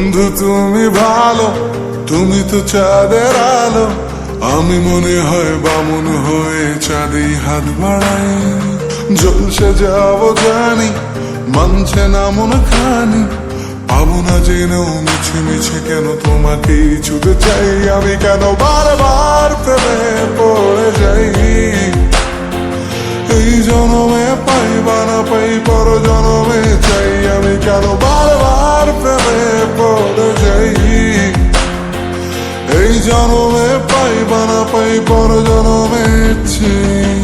বন্ধু তুমি ভালো, তুমি তো চাঁদের আলো। আমি মনে হয় বামুন হয়ে চাঁদে হাত বাড়াই। জলসে যাবো জানি, মানছে না মন খানি। পাবো না জেনেও মিছে মিছে কেন তোমাকে ছুতে চাই। আমি কেন বারবার প্রেমে পড়ে যাই। এই জনমে পাই বা না পাই, পর জনমে চাই। আমি কেন বারবার প্রেমে পড়ে যাই। এই জনমে পাই বা না পাই, পর জনমে চাই।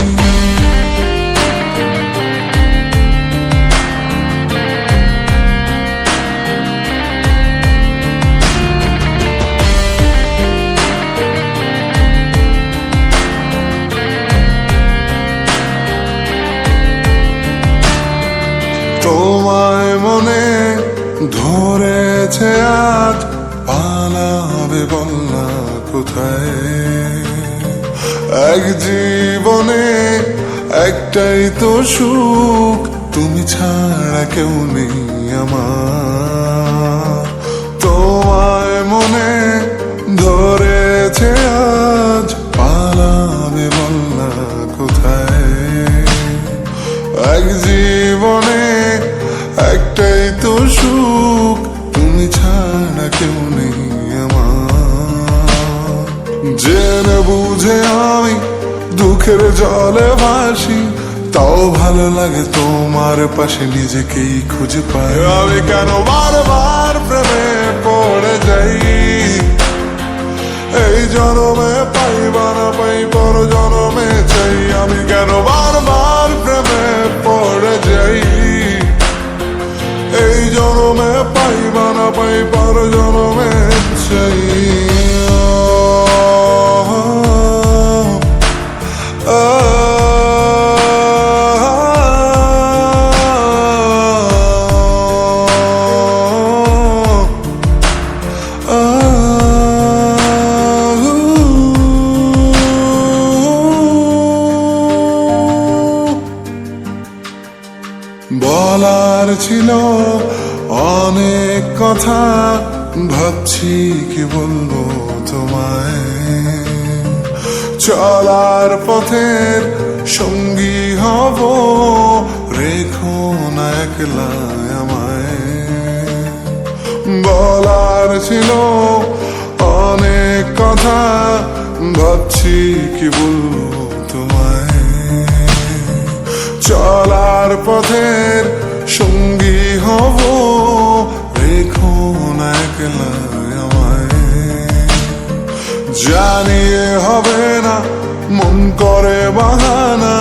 তোমায় মনে ধরেছে আজ, পালাবে বলনা কোথায়। এক জীবনে একটাই তো সুখ, তুমি ছাড়া কেউ নেই আমার। তোমায় মনে ধরেছে আজ, পালাবে বলনা কোথায়। এক জীবনে একটাই তো সুখ, তুমি ছাড়া কেউ নেই আমার। জেনে বুঝে আমি দুঃখের জলে ভাসি, তাও ভালো লাগে তোমার পাশে নিজেকেই খুঁজে পাই। আমি কেন বারবার প্রেমে পড়ে যাই। এই জনমে পাই বা না পাই, পর জনমে চাই। আমি কেন বারবার প্রেমে পড়ে যাই। এই জনমে পাই বা না পাই, পর জনমে চাই। বলার ছিল অনেক কথা, ভাবছি কি বলবো তোমায়। চলার পথের সঙ্গী হব, রেখো না একলা আমায়। বলার ছিল অনেক কথা, ভাবছি কি বলবো তোমায়। চলার পথের সঙ্গী হব, রেখো না একলা আমায়। জানিয়ে হবে না, মন করে বাহানা।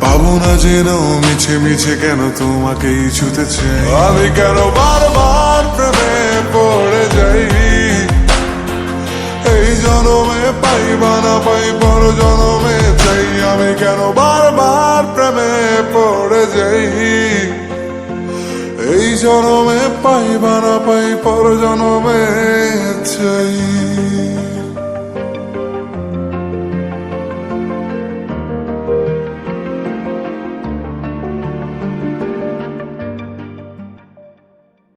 পাবো না যেন মিছে মিছে কেন তোমাকেই ছুতে চাই। আমি কেন বারবার প্রেমে পড়ে যাই। এই জনমে পাই বা না পাই, পর জনমে চাই। আমি কেন বারবার প্রেমে পড়ে যাই। এই জনমে পাই বা না পাই, পর জনমে চাই।